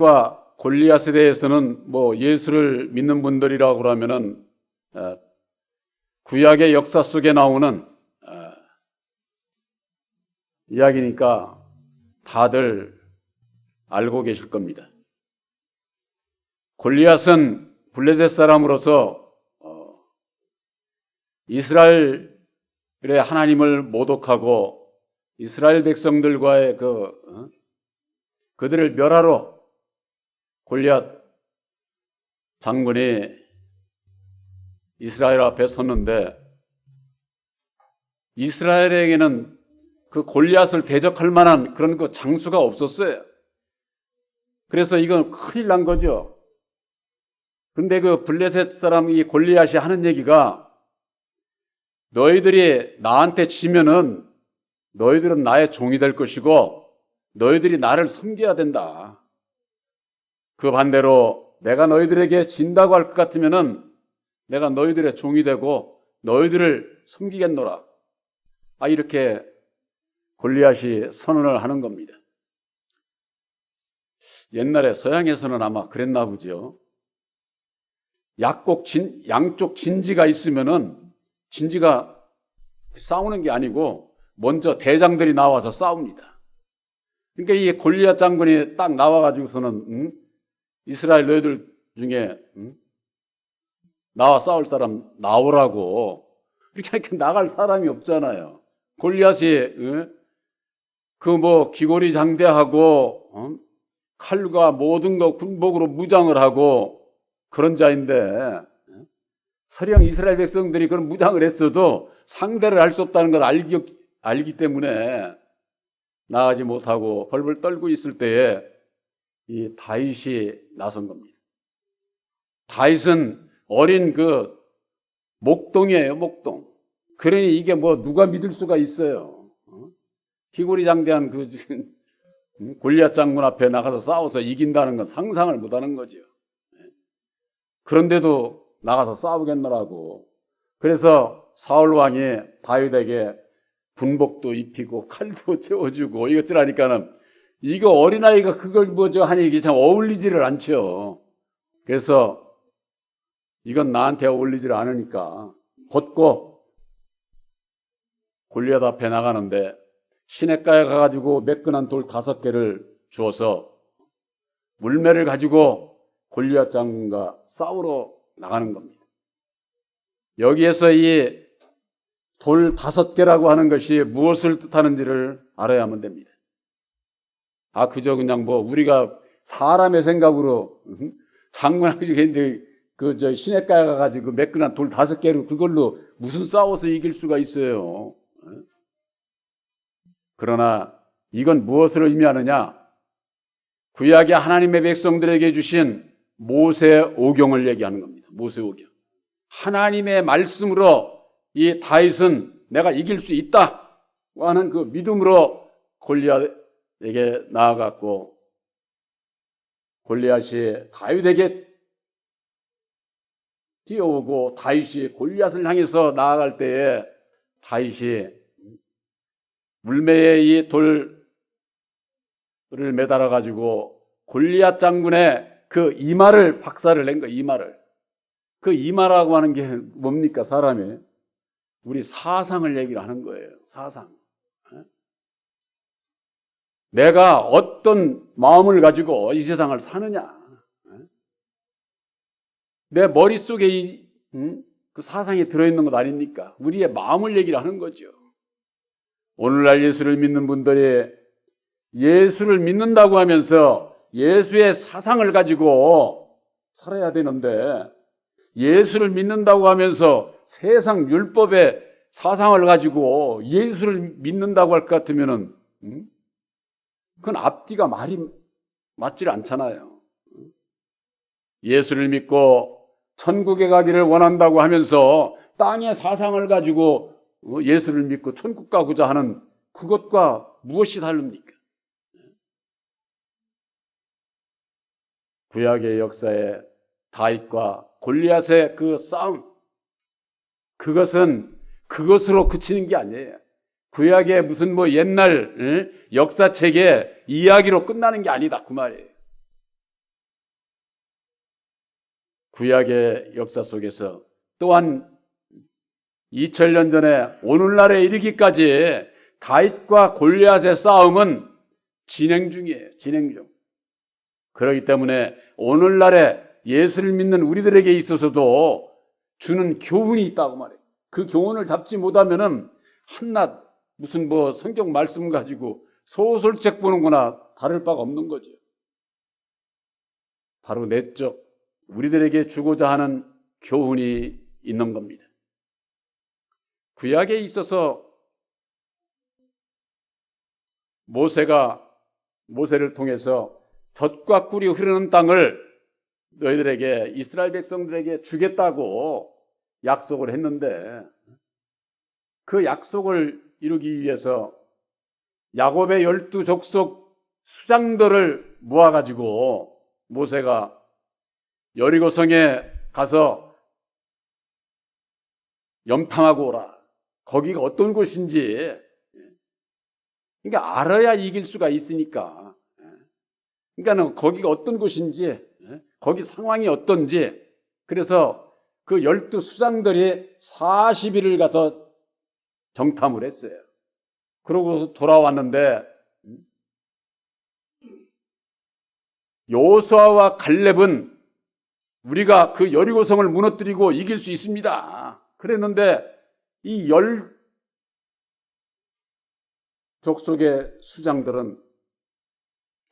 다윗과 골리앗에 대해서는 뭐 예수를 믿는 분들이라고 그러면은 구약의 역사 속에 나오는 이야기니까 다들 알고 계실 겁니다. 골리앗은 블레셋 사람으로서 이스라엘의 하나님을 모독하고 이스라엘 백성들과의 그들을 멸하러 골리앗 장군이 이스라엘 앞에 섰는데 이스라엘에게는 그 골리앗을 대적할 만한 그런 그 장수가 없었어요. 그래서 이건 큰일 난 거죠. 근데 그 블레셋 사람 이 골리앗이 하는 얘기가 너희들이 나한테 지면은 너희들은 나의 종이 될 것이고 너희들이 나를 섬겨야 된다. 그 반대로 내가 너희들에게 진다고 할 것 같으면은 내가 너희들의 종이 되고 너희들을 섬기겠노라. 이렇게 골리앗이 선언을 하는 겁니다. 옛날에 서양에서는 아마 그랬나 보죠. 양쪽 진지가 있으면은 진지가 싸우는 게 아니고 먼저 대장들이 나와서 싸웁니다. 그러니까 이 골리앗 장군이 딱 나와가지고서는 이스라엘 너희들 중에 나와 싸울 사람 나오라고 이렇게 나갈 사람이 없잖아요. 골리앗이 그 뭐 기골이 장대하고 칼과 모든 거 군복으로 무장을 하고 그런 자인데 서령 이스라엘 백성들이 그런 무장을 했어도 상대를 할 수 없다는 걸 알기 때문에 나가지 못하고 벌벌 떨고 있을 때에 이 다윗이 나선 겁니다. 다윗은 어린 그 목동이에요, 목동. 그러니 이게 뭐 누가 믿을 수가 있어요. 희골이 장대한 그 골리앗 장군 앞에 나가서 싸워서 이긴다는 건 상상을 못하는 거죠. 그런데도 나가서 싸우겠노라고. 그래서 사울 왕이 다윗에게 군복도 입히고 칼도 채워주고 이것들 하니까는 이거 어린아이가 그걸 뭐죠 하니 이게 참 어울리지를 않죠. 그래서 이건 나한테 어울리지를 않으니까 벗고 골리앗 앞에 나가는데 시냇가에 가가지고 매끈한 돌 5개를 주어서 물매를 가지고 골리앗 장군과 싸우러 나가는 겁니다. 여기에서 이 돌 5개라고 하는 것이 무엇을 뜻하는지를 알아야만 됩니다. 그저 그냥 뭐 우리가 사람의 생각으로 장군하고 했는데 저 시냇가에 가가지고 매끈한 돌 5개로 그걸로 무슨 싸워서 이길 수가 있어요. 그러나 이건 무엇을 의미하느냐? 구약의 하나님의 백성들에게 주신 모세 오경을 얘기하는 겁니다. 모세 오경. 하나님의 말씀으로 이 다윗은 내가 이길 수 있다 하는 그 믿음으로 골리앗에게 나아갔고 골리앗이 다윗에게 뛰어오고 다윗이 골리앗을 향해서 나아갈 때에 다윗이 물매에 이 돌을 매달아 가지고 골리앗 장군의 그 이마를 박살을 낸 거예요. 이마를. 그 이마라고 하는 게 뭡니까? 사람이 우리 사상을 얘기를 하는 거예요. 사상. 내가 어떤 마음을 가지고 이 세상을 사느냐. 내 머릿속에 그 사상이 들어있는 것 아닙니까? 우리의 마음을 얘기를 하는 거죠. 오늘날 예수를 믿는 분들이 예수를 믿는다고 하면서 예수의 사상을 가지고 살아야 되는데 예수를 믿는다고 하면서 세상 율법의 사상을 가지고 예수를 믿는다고 할 것 같으면은 그건 앞뒤가 말이 맞질 않잖아요. 예수를 믿고 천국에 가기를 원한다고 하면서 땅의 사상을 가지고 예수를 믿고 천국 가고자 하는 그것과 무엇이 다릅니까? 구약의 역사에 다윗과 골리앗의 그 싸움, 그것은 그것으로 그치는 게 아니에요. 구약의 무슨 뭐 옛날 역사책의 이야기로 끝나는 게 아니다 그 말이에요. 구약의 역사 속에서 또한 2000년 전에 오늘날에 이르기까지 다윗과 골리앗의 싸움은 진행 중이에요. 진행 중. 그렇기 때문에 오늘날에 예수를 믿는 우리들에게 있어서도 주는 교훈이 있다고 말해요. 그 교훈을 잡지 못하면은 한낱 무슨 뭐 성경 말씀 가지고 소설책 보는 거나 다를 바가 없는 거죠. 바로 내적 우리들에게 주고자 하는 교훈이 있는 겁니다. 구약에 있어서 모세를 통해서 젖과 꿀이 흐르는 땅을 너희들에게 이스라엘 백성들에게 주겠다고 약속을 했는데 그 약속을 이루기 위해서 야곱의 12족속 수장들을 모아가지고 모세가 여리고성에 가서 염탐하고 오라. 거기가 어떤 곳인지 그러니까 알아야 이길 수가 있으니까. 그러니까 거기가 어떤 곳인지 거기 상황이 어떤지 그래서 그 12수장들이 40일을 가서 정탐을 했어요. 그러고 돌아왔는데 여호수아와 갈렙은 우리가 그 여리고성을 무너뜨리고 이길 수 있습니다. 그랬는데 이 10족속의 수장들은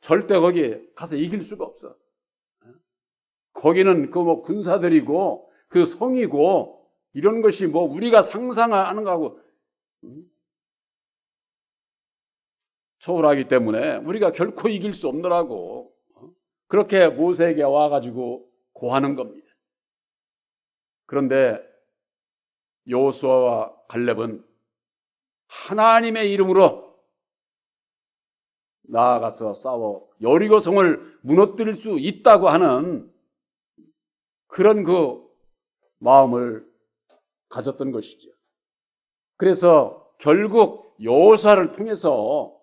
절대 거기 가서 이길 수가 없어. 거기는 그 뭐 군사들이고 그 성이고 이런 것이 뭐 우리가 상상하는 거하고 초월하기 때문에 우리가 결코 이길 수 없노라고 그렇게 모세에게 와가지고 고하는 겁니다. 그런데 여호수아와 갈렙은 하나님의 이름으로 나아가서 싸워 여리고성을 무너뜨릴 수 있다고 하는 그런 그 마음을 가졌던 것이죠. 그래서 결국 여호수아를 통해서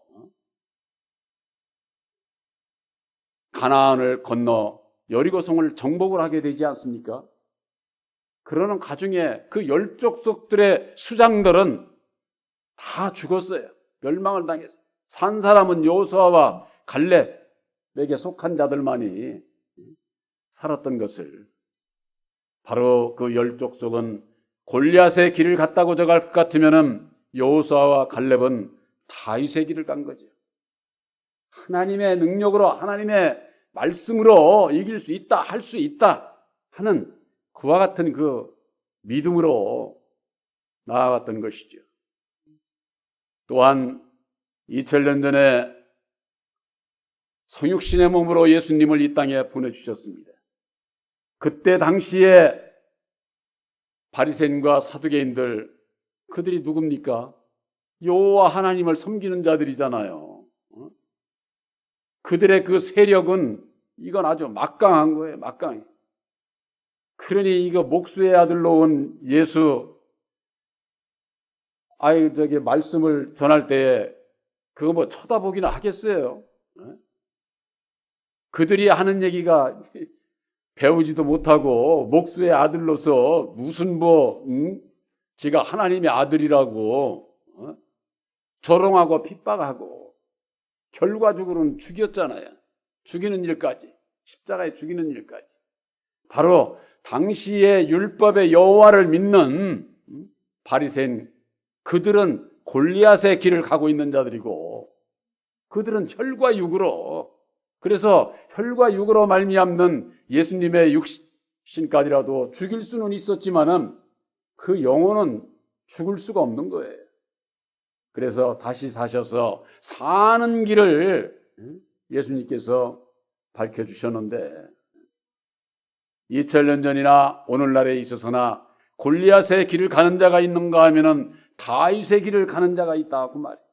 가나안을 건너 여리고성을 정복을 하게 되지 않습니까? 그러는 가중에 그 10족속들의 수장들은 다 죽었어요. 멸망을 당했어요. 산 사람은 여호수아와 갈렙에게 속한 자들만이 살았던 것을 바로 그 10족속은 골리앗의 길을 갔다고 저갈 것 같으면은 여호수아와 갈렙은 다윗의 길을 간 거죠. 하나님의 능력으로 하나님의 말씀으로 이길 수 있다, 할 수 있다 하는 그와 같은 그 믿음으로 나아갔던 것이죠. 또한 2000년 전에 성육신의 몸으로 예수님을 이 땅에 보내주셨습니다. 그때 당시에 바리새인과 사두개인들 그들이 누굽니까? 여호와 하나님을 섬기는 자들이잖아요. 그들의 그 세력은 이건 아주 막강한 거예요. 막강해. 그러니 이거 목수의 아들로 온 예수 말씀을 전할 때에 그거 뭐 쳐다보기나 하겠어요? 그들이 하는 얘기가 배우지도 못하고 목수의 아들로서 무슨 지가 하나님의 아들이라고 조롱하고 핍박하고 결과적으로는 죽였잖아요. 죽이는 일까지, 십자가에 죽이는 일까지. 바로 당시의 율법의 여호와를 믿는 바리새인 그들은 골리앗의 길을 가고 있는 자들이고 그들은 혈과 육으로 그래서 혈과 육으로 말미암는 예수님의 육신까지라도 죽일 수는 있었지만은 그 영혼은 죽을 수가 없는 거예요. 그래서 다시 사셔서 사는 길을 예수님께서 밝혀주셨는데 2000년 전이나 오늘날에 있어서나 골리앗의 길을 가는 자가 있는가 하면은 다윗의 길을 가는 자가 있다 그 말이에요.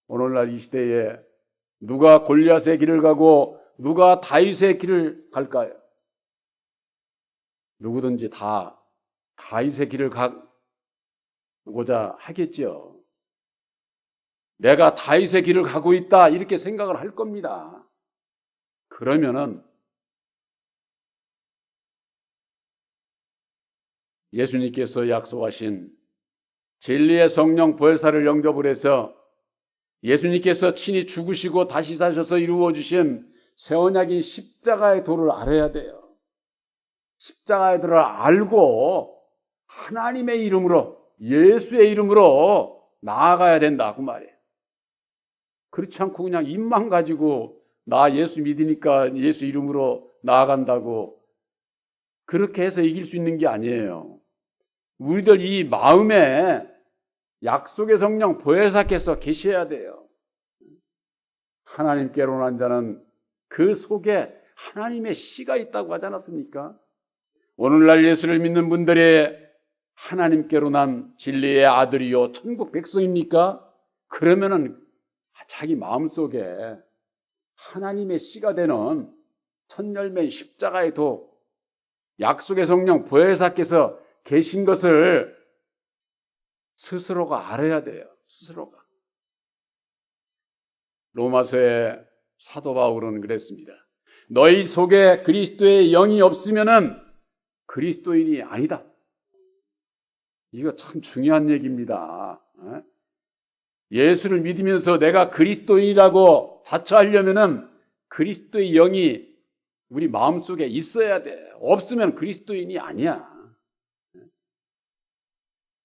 오늘날 이 시대에 누가 골리앗의 길을 가고 누가 다윗의 길을 갈까요? 누구든지 다 다윗의 길을 가고자 하겠죠. 내가 다윗의 길을 가고 있다 이렇게 생각을 할 겁니다. 그러면은 예수님께서 약속하신 진리의 성령 보혜사를 영접을 해서 예수님께서 친히 죽으시고 다시 사셔서 이루어 주신 새 언약인 십자가의 도를 알아야 돼요. 십자가의 도를 알고 하나님의 이름으로, 예수의 이름으로 나아가야 된다 그 말이에요. 그렇지 않고 그냥 입만 가지고 나 예수 믿으니까 예수 이름으로 나아간다고 그렇게 해서 이길 수 있는 게 아니에요. 우리들 이 마음에 약속의 성령 보혜사께서 계셔야 돼요. 하나님께로 난 자는 그 속에 하나님의 씨가 있다고 하지 않았습니까? 오늘날 예수를 믿는 분들이 하나님께로 난 진리의 아들이요 천국 백성입니까? 그러면은 자기 마음속에 하나님의 씨가 되는 첫 열매인 십자가의 도, 약속의 성령 보혜사께서 계신 것을 스스로가 알아야 돼요. 스스로가. 로마서의 사도 바울은 그랬습니다. 너희 속에 그리스도의 영이 없으면은 그리스도인이 아니다. 이거 참 중요한 얘기입니다. 예수를 믿으면서 내가 그리스도인이라고 자처하려면은 그리스도의 영이 우리 마음속에 있어야 돼. 없으면 그리스도인이 아니야.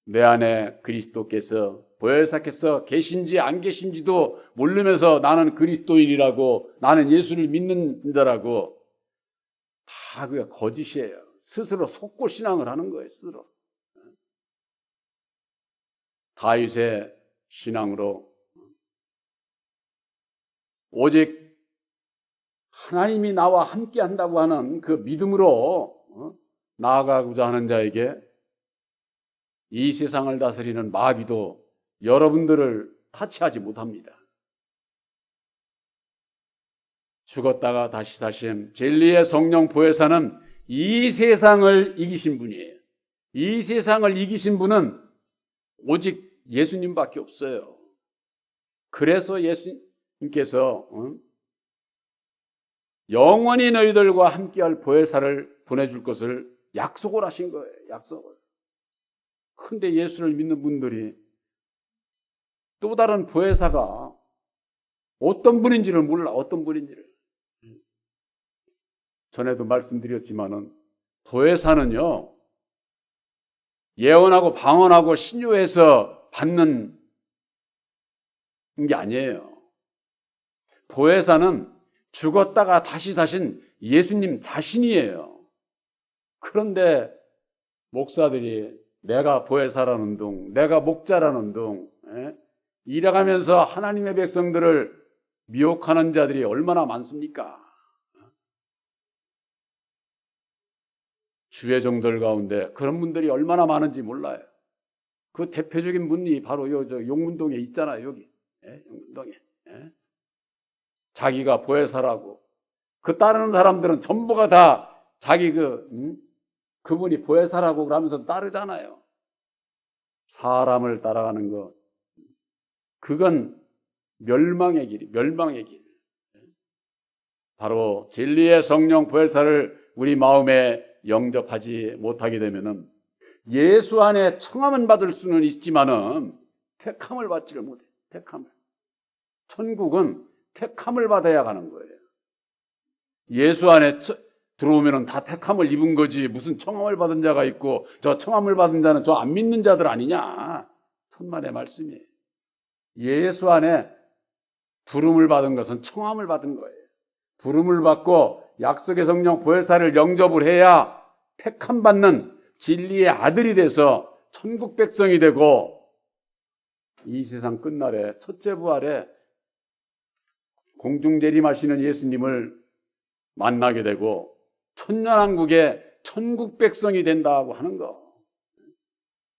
내 안에 그리스도께서 보혜사께서 계신지 안 계신지도 모르면서 나는 그리스도인이라고, 나는 예수를 믿는 자라고, 다 그게 거짓이에요. 스스로 속고 신앙을 하는 거예요. 스스로. 다윗의 신앙으로 오직 하나님이 나와 함께 한다고 하는 그 믿음으로 나아가고자 하는 자에게 이 세상을 다스리는 마귀도 여러분들을 타치하지 못합니다. 죽었다가 다시 사신 진리의 성령 보혜사는 이 세상을 이기신 분이에요. 이 세상을 이기신 분은 오직 예수님밖에 없어요. 그래서 예수님께서 영원히 너희들과 함께할 보혜사를 보내줄 것을 약속을 하신 거예요. 약속을. 근데 예수를 믿는 분들이 또 다른 보혜사가 어떤 분인지를 몰라. 어떤 분인지를. 전에도 말씀드렸지만은 보혜사는요, 예언하고 방언하고 신유해서 받는 게 아니에요. 보혜사는 죽었다가 다시 사신 예수님 자신이에요. 그런데 목사들이 내가 보혜사라는 둥, 내가 목자라는 둥, 이래가면서 하나님의 백성들을 미혹하는 자들이 얼마나 많습니까? 주의 종들 가운데 그런 분들이 얼마나 많은지 몰라요. 그 대표적인 분이 바로 저 용문동에 있잖아요. 여기 용문동에. 자기가 보혜사라고 그 따르는 사람들은 전부가 다 자기 그분이 보혜사라고 그러면서 따르잖아요. 사람을 따라가는 것, 그건 멸망의 길이, 멸망의 길. 바로 진리의 성령 보혜사를 우리 마음에 영접하지 못하게 되면은 예수 안에 청함은 받을 수는 있지만은 택함을 받지를 못해. 택함을. 천국은 택함을 받아야 가는 거예요. 예수 안에 들어오면은 다 택함을 입은 거지. 무슨 청함을 받은 자가 있고 저 청함을 받은 자는 저 안 믿는 자들 아니냐. 천만의 말씀이에요. 예수 안에 부름을 받은 것은 청함을 받은 거예요. 부름을 받고 약속의 성령 보혜사를 영접을 해야 택함 받는 진리의 아들이 돼서 천국 백성이 되고 이 세상 끝날에 첫째 부활에 공중 재림하시는 예수님을 만나게 되고 천년왕국의 천국 백성이 된다고 하는 거.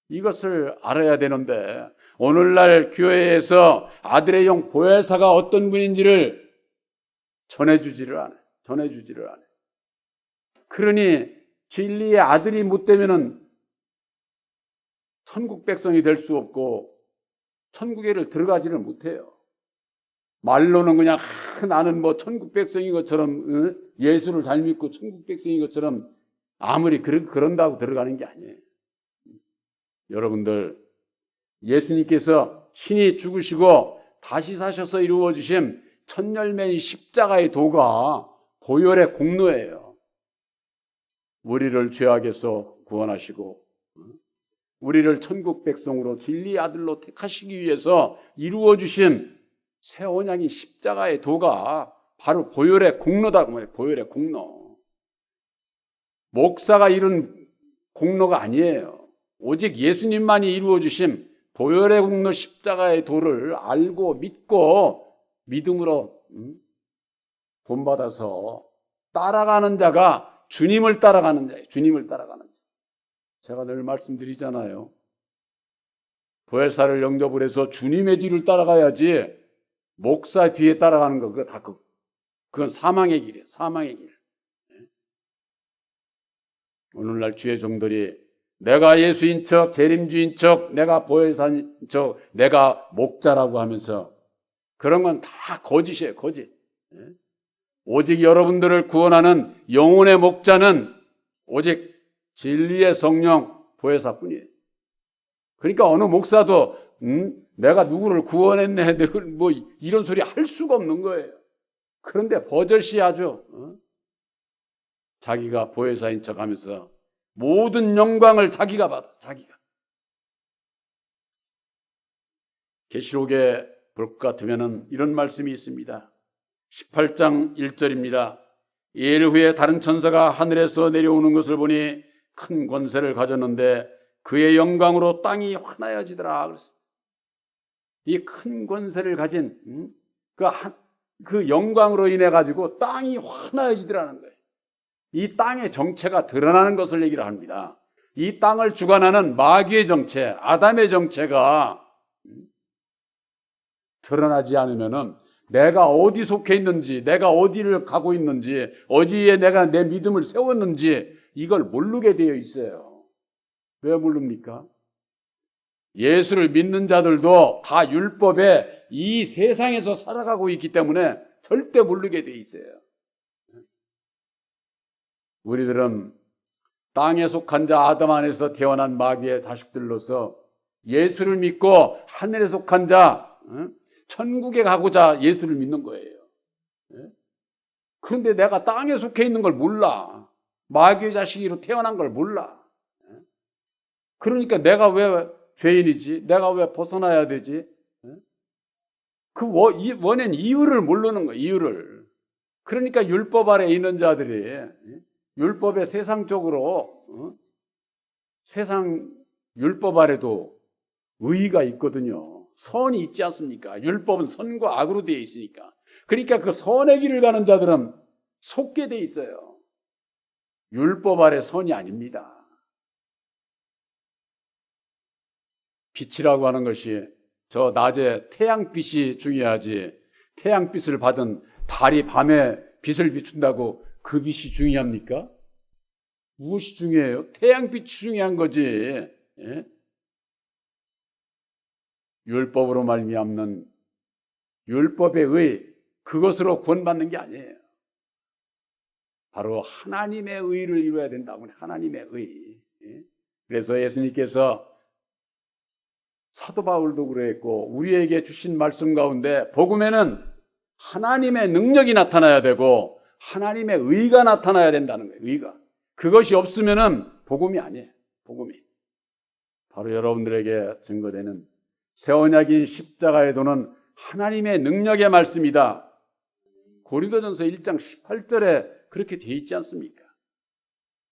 이것을 알아야 되는데 오늘날 교회에서 아들의 영 보혜사가 어떤 분인지를 전해주지를 않아요. 그러니 진리의 아들이 못 되면은 천국 백성이 될 수 없고 천국에를 들어가지를 못해요. 말로는 그냥 나는 뭐 천국 백성인 것처럼 예수를 잘 믿고 천국 백성인 것처럼 아무리 그런다고 들어가는 게 아니에요. 여러분들, 예수님께서 친히 죽으시고 다시 사셔서 이루어 주신 첫 열매인 십자가의 도가 보혈의 공로예요. 우리를 죄악에서 구원하시고 우리를 천국 백성으로 진리의 아들로 택하시기 위해서 이루어 주신 새 언약인 십자가의 도가 바로 보혈의 공로다고 말해요. 보혈의 공로. 목사가 이룬 공로가 아니에요. 오직 예수님만이 이루어 주신 보혈의 공로 십자가의 도를 알고 믿고 믿음으로 본받아서 따라가는 자가 주님을 따라가는 자예요. 주님을 따라가는 자. 제가 늘 말씀드리잖아요. 보혜사를 영접을 해서 주님의 뒤를 따라가야지 목사 뒤에 따라가는 거 그거 다 그건 사망의 길이에요. 사망의 길. 오늘날 주의 종들이 내가 예수인 척, 재림주인 척, 내가 보혜사인 척, 내가 목자라고 하면서 그런 건 다 거짓이에요. 거짓. 오직 여러분들을 구원하는 영혼의 목자는 오직 진리의 성령 보혜사뿐이에요. 그러니까 어느 목사도 내가 누구를 구원했네 뭐 이런 소리 할 수가 없는 거예요. 그런데 버젓이 아주 자기가 보혜사인 척하면서 모든 영광을 자기가 받아. 자기가. 계시록에 볼 것 같으면 이런 말씀이 있습니다. 18장 1절입니다. 이일 후에 다른 천사가 하늘에서 내려오는 것을 보니 큰 권세를 가졌는데 그의 영광으로 땅이 환하여지더라. 그랬습니다. 이 큰 권세를 가진 그 영광으로 인해 가지고 땅이 환하여지더라는 거예요. 이 땅의 정체가 드러나는 것을 얘기를 합니다. 이 땅을 주관하는 마귀의 정체, 아담의 정체가 드러나지 않으면은 내가 어디 속해 있는지, 내가 어디를 가고 있는지, 어디에 내가 내 믿음을 세웠는지 이걸 모르게 되어 있어요. 왜 모릅니까? 예수를 믿는 자들도 다 율법에 이 세상에서 살아가고 있기 때문에 절대 모르게 되어 있어요. 우리들은 땅에 속한 자 아담 안에서 태어난 마귀의 자식들로서 예수를 믿고 하늘에 속한 자 천국에 가고자 예수를 믿는 거예요. 그런데 내가 땅에 속해 있는 걸 몰라. 마귀의 자식으로 태어난 걸 몰라. 그러니까 내가 왜 죄인이지? 내가 왜 벗어나야 되지? 그 원인 이유를 모르는 거예요. 이유를. 그러니까 율법 아래 있는 자들이 율법의 세상적으로 세상 율법 아래도 의의가 있거든요. 선이 있지 않습니까? 율법은 선과 악으로 되어 있으니까. 그러니까 그 선의 길을 가는 자들은 속게 되어 있어요. 율법 아래 선이 아닙니다. 빛이라고 하는 것이 저 낮에 태양빛이 중요하지 태양빛을 받은 달이 밤에 빛을 비춘다고 그 빛이 중요합니까? 무엇이 중요해요? 태양빛이 중요한 거지. 예? 율법으로 말미암는 율법의 의, 그것으로 구원받는 게 아니에요. 바로 하나님의 의를 이루어야 된다고. 하나님의 의. 예? 그래서 예수님께서 사도 바울도 그랬고 우리에게 주신 말씀 가운데 복음에는 하나님의 능력이 나타나야 되고 하나님의 의가 나타나야 된다는 거예요. 의가. 그것이 없으면은 복음이 아니에요. 복음이. 바로 여러분들에게 증거되는 새 언약인 십자가의 도는 하나님의 능력의 말씀이다. 고린도전서 1장 18절에 그렇게 되어 있지 않습니까?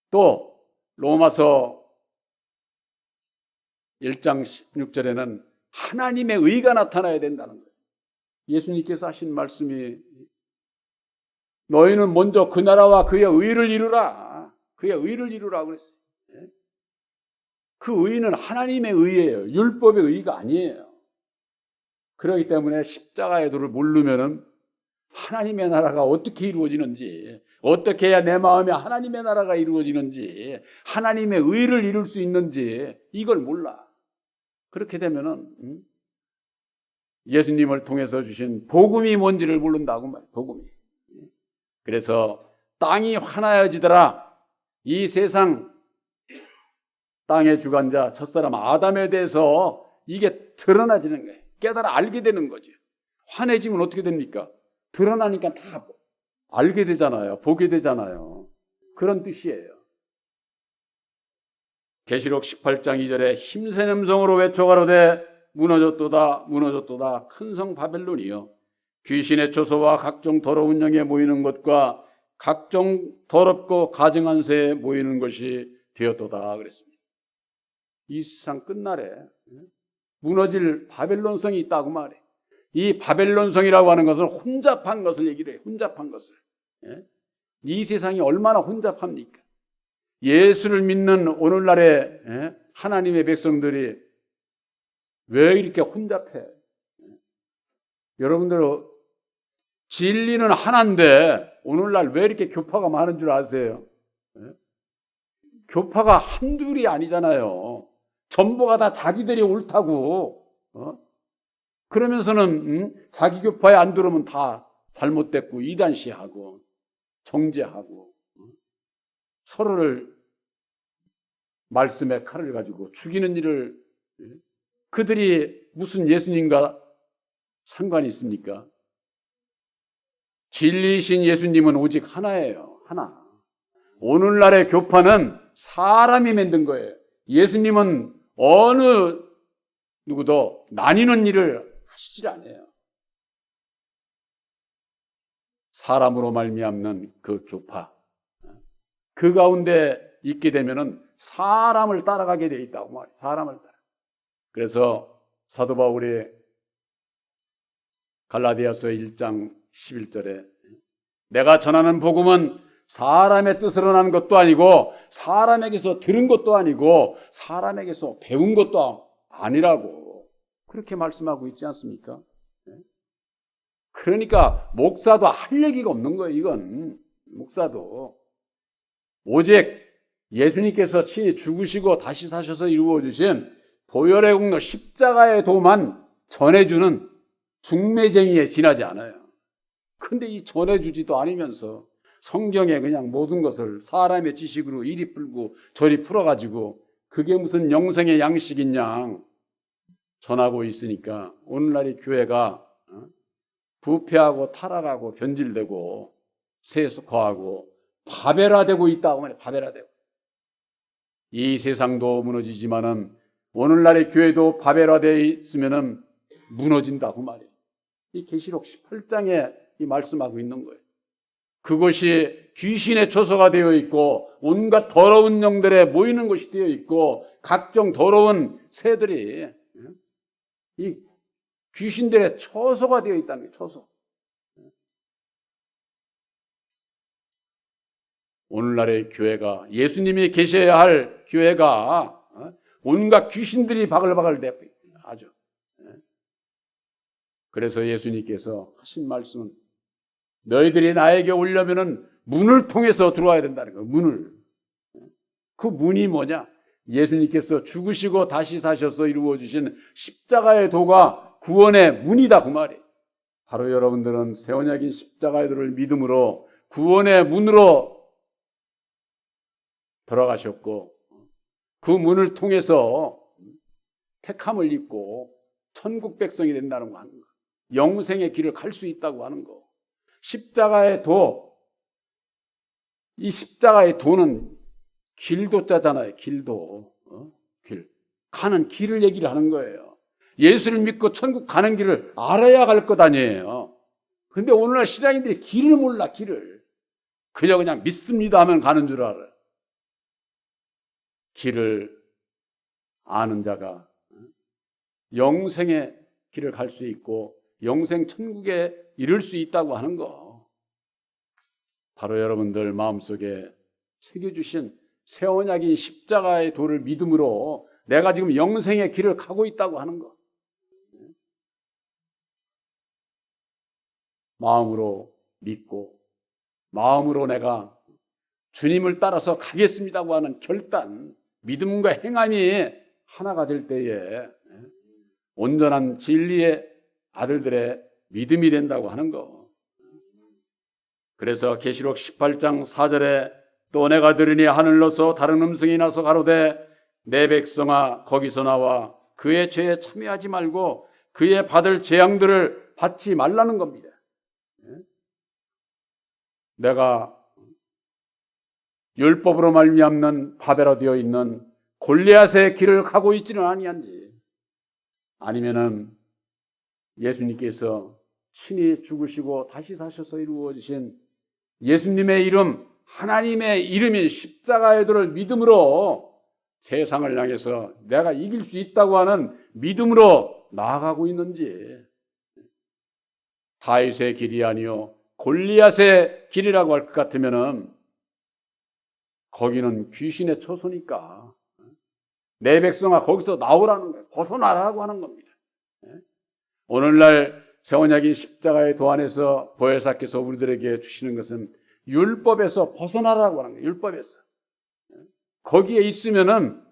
또 로마서 1장 16절에는 하나님의 의가 나타나야 된다는 거예요. 예수님께서 하신 말씀이 너희는 먼저 그 나라와 그의 의를 이루라. 그의 의를 이루라 그랬어요. 그 의는 하나님의 의예요. 율법의 의가 아니에요. 그렇기 때문에 십자가의 도를 모르면은 하나님의 나라가 어떻게 이루어지는지, 어떻게 해야 내 마음에 하나님의 나라가 이루어지는지, 하나님의 의를 이룰 수 있는지 이걸 몰라. 그렇게 되면은 예수님을 통해서 주신 복음이 뭔지를 모른다고 말이에요. 복음이. 그래서 땅이 환하여지더라. 이 세상 땅의 주관자 첫사람 아담에 대해서 이게 드러나지는 거예요. 깨달아 알게 되는 거죠. 환해지면 어떻게 됩니까? 드러나니까 다 알게 되잖아요. 보게 되잖아요. 그런 뜻이에요. 계시록 18장 2절에 힘센 음성으로 외쳐가로되 무너졌도다 무너졌도다 큰 성 바벨론이여 귀신의 초소와 각종 더러운 영에 모이는 것과 각종 더럽고 가증한 새에 모이는 것이 되었도다 그랬습니다. 이 세상 끝날에 무너질 바벨론성이 있다고 말해. 이 바벨론성이라고 하는 것은 혼잡한 것을 얘기를 해요. 혼잡한 것을. 이 세상이 얼마나 혼잡합니까? 예수를 믿는 오늘날의 하나님의 백성들이 왜 이렇게 혼잡해? 여러분들 진리는 하나인데 오늘날 왜 이렇게 교파가 많은 줄 아세요? 교파가 한둘이 아니잖아요. 전부가 다 자기들이 옳다고. 그러면서는 자기 교파에 안 들어오면 다 잘못됐고 이단시하고 정죄하고 서로를 말씀의 칼을 가지고 죽이는 일을 그들이 무슨 예수님과 상관이 있습니까? 진리이신 예수님은 오직 하나예요. 하나. 오늘날의 교파는 사람이 만든 거예요. 예수님은 어느 누구도 나뉘는 일을 하시질 않아요. 사람으로 말미암는 그 교파. 그 가운데 있게 되면은 사람을 따라가게 돼 있다고 말이에요. 사람을 따라. 그래서 사도 바울이 갈라디아서 1장 11절에 내가 전하는 복음은 사람의 뜻으로 난 것도 아니고 사람에게서 들은 것도 아니고 사람에게서 배운 것도 아니라고 그렇게 말씀하고 있지 않습니까? 그러니까 목사도 할 얘기가 없는 거예요. 이건 목사도 오직 예수님께서 친히 죽으시고 다시 사셔서 이루어주신 보혈의 공로 십자가의 도만 전해주는 중매쟁이에 지나지 않아요. 근데 이 전해주지도 않으면서 성경에 그냥 모든 것을 사람의 지식으로 이리 풀고 저리 풀어가지고 그게 무슨 영생의 양식인 양 전하고 있으니까 오늘날의 교회가 부패하고 타락하고 변질되고 세속화하고 바벨화되고 있다고 말해요. 바벨화되고. 이 세상도 무너지지만은 오늘날의 교회도 바벨화되어 있으면은 무너진다고 말이에요. 이 계시록 18장에 이 말씀하고 있는 거예요. 그것이 귀신의 초소가 되어 있고 온갖 더러운 영들에 모이는 것이 되어 있고 각종 더러운 새들이 이 귀신들의 초소가 되어 있다는 거예요. 초소. 오늘날의 교회가 예수님이 계셔야 할 교회가 온갖 귀신들이 바글바글 대고 아주. 그래서 예수님께서 하신 말씀은 너희들이 나에게 오려면은 문을 통해서 들어와야 된다는 거예요. 문을. 그 문이 뭐냐? 예수님께서 죽으시고 다시 사셔서 이루어주신 십자가의 도가 구원의 문이다 그 말이에요. 바로 여러분들은 새 언약인 십자가의 도를 믿음으로 구원의 문으로 들어가셨고 그 문을 통해서 택함을 입고 천국 백성이 된다는 거 하는 거. 영생의 길을 갈 수 있다고 하는 거. 십자가의 도, 이 십자가의 도는 길도자잖아요. 길도. 길. 가는 길을 얘기를 하는 거예요. 예수를 믿고 천국 가는 길을 알아야 갈 것 아니에요. 근데 오늘날 신앙인들이 길을 몰라, 길을. 그냥 믿습니다 하면 가는 줄 알아요. 길을 아는 자가 영생의 길을 갈 수 있고 영생 천국에 이를 수 있다고 하는 거. 바로 여러분들 마음속에 새겨주신 새 언약인 십자가의 도를 믿음으로 내가 지금 영생의 길을 가고 있다고 하는 거. 마음으로 믿고 마음으로 내가 주님을 따라서 가겠습니다고 하는 결단, 믿음과 행함이 하나가 될 때에 온전한 진리의 아들들의 믿음이 된다고 하는 거. 그래서 계시록 18장 4절에 또 내가 들으니 하늘로서 다른 음성이 나서 가로되 내 백성아 거기서 나와 그의 죄에 참여하지 말고 그의 받을 재앙들을 받지 말라는 겁니다. 내가 율법으로 말미암는 바벨화 되어 있는 골리앗의 길을 가고 있지는 아니한지, 아니면은 예수님께서 친히 죽으시고 다시 사셔서 이루어 주신 예수님의 이름, 하나님의 이름인 십자가의 도를 믿음으로 세상을 향해서 내가 이길 수 있다고 하는 믿음으로 나아가고 있는지, 다윗의 길이 아니요 골리앗의 길이라고 할 것 같으면은 거기는 귀신의 처소니까 내 백성아 거기서 나오라는 거예요. 벗어나라고 하는 겁니다. 오늘날 세원약인 십자가의 도 안에서 보혜사께서 우리들에게 주시는 것은 율법에서 벗어나라고 하는 거예요. 율법에서. 거기에 있으면은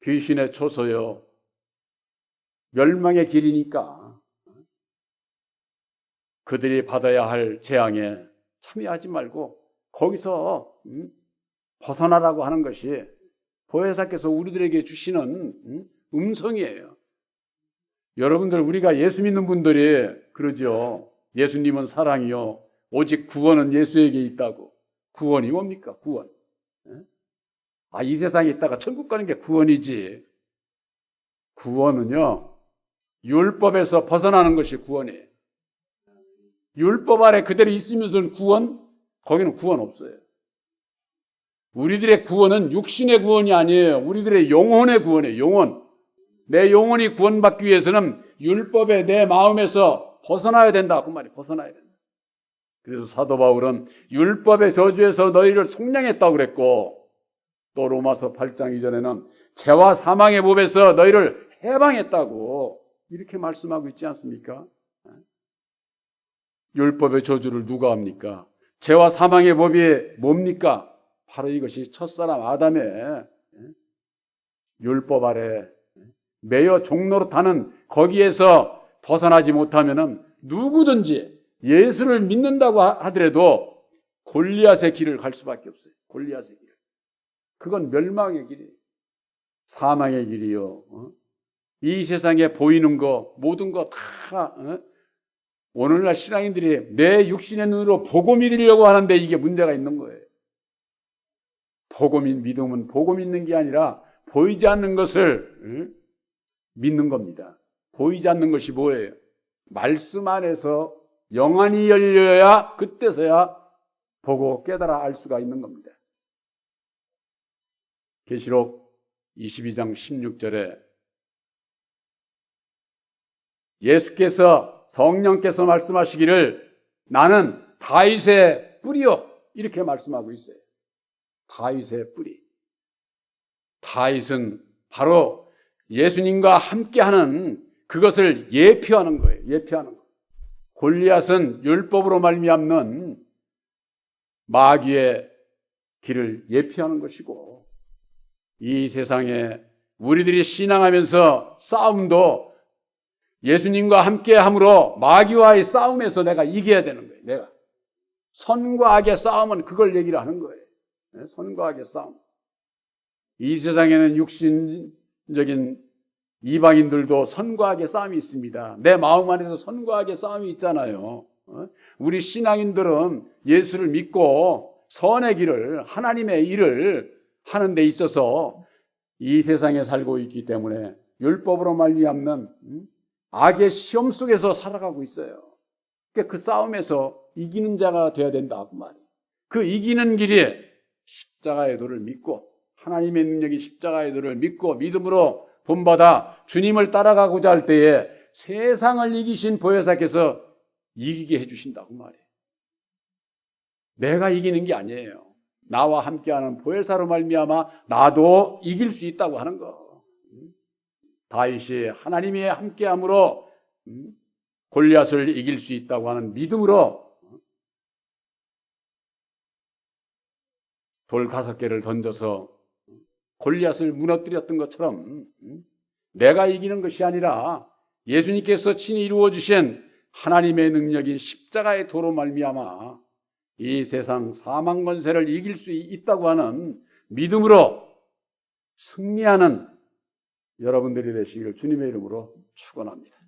귀신의 처소요, 멸망의 길이니까 그들이 받아야 할 재앙에 참여하지 말고 거기서 벗어나라고 하는 것이 보혜사께서 우리들에게 주시는 음성이에요. 여러분들, 우리가 예수 믿는 분들이 그러죠. 예수님은 사랑이요 오직 구원은 예수에게 있다고. 구원이 뭡니까? 구원. 이 세상에 있다가 천국 가는 게 구원이지. 구원은요, 율법에서 벗어나는 것이 구원이에요. 율법 아래 그대로 있으면서는 구원? 거기는 구원 없어요. 우리들의 구원은 육신의 구원이 아니에요. 우리들의 영혼의 구원이에요. 영혼. 내 영혼이 구원받기 위해서는 율법의 내 마음에서 벗어나야 된다. 그 말이 벗어나야 된다. 그래서 사도 바울은 율법의 저주에서 너희를 속량했다고 그랬고, 또 로마서 8장 이전에는 죄와 사망의 법에서 너희를 해방했다고 이렇게 말씀하고 있지 않습니까? 율법의 저주를 누가 합니까? 죄와 사망의 법이 뭡니까? 바로 이것이 첫사람 아담의 율법 아래 매여 종노릇하는 거기에서 벗어나지 못하면은 누구든지 예수를 믿는다고 하더라도 골리앗의 길을 갈 수밖에 없어요. 골리앗의 길. 그건 멸망의 길이에요. 사망의 길이요. 이 세상에 보이는 거 모든 거 다 오늘날 신앙인들이 내 육신의 눈으로 보고 믿으려고 하는데 이게 문제가 있는 거예요. 믿음은 보고 믿는 게 아니라 보이지 않는 것을 믿는 겁니다. 보이지 않는 것이 뭐예요? 말씀 안에서 영안이 열려야 그때서야 보고 깨달아 알 수가 있는 겁니다. 계시록 22장 16절에 예수께서 성령께서 말씀하시기를 나는 다윗의 뿌리요, 이렇게 말씀하고 있어요. 다윗의 뿌리. 다윗은 바로 예수님과 함께하는 그것을 예표하는 거예요. 예표하는 거. 골리앗은 율법으로 말미암는 마귀의 길을 예표하는 것이고, 이 세상에 우리들이 신앙하면서 싸움도 예수님과 함께함으로 마귀와의 싸움에서 내가 이겨야 되는 거예요. 내가 선과 악의 싸움은 그걸 얘기를 하는 거예요. 선과 악의 싸움. 이 세상에는 육신적인 이방인들도 선과 악의 싸움이 있습니다. 내 마음 안에서 선과 악의 싸움이 있잖아요. 우리 신앙인들은 예수를 믿고 선의 길을, 하나님의 일을 하는 데 있어서 이 세상에 살고 있기 때문에 율법으로 말미암는 악의 시험 속에서 살아가고 있어요. 그러니까 그 싸움에서 이기는 자가 되어야 된다 그 말이에요. 그 이기는 길이 십자가의 도를 믿고, 하나님의 능력이 십자가의 도를 믿고 믿음으로 본받아 주님을 따라가고자 할 때에 세상을 이기신 보혜사께서 이기게 해주신다고 말이에요. 내가 이기는 게 아니에요. 나와 함께하는 보혜사로 말미암아 나도 이길 수 있다고 하는 거. 다윗이 하나님이 함께함으로 골리앗을 이길 수 있다고 하는 믿음으로 돌 5개를 던져서 골리앗을 무너뜨렸던 것처럼 내가 이기는 것이 아니라 예수님께서 친히 이루어 주신 하나님의 능력인 십자가의 도로 말미암아 이 세상 사망 권세를 이길 수 있다고 하는 믿음으로 승리하는 여러분들이 되시기를 주님의 이름으로 축원합니다.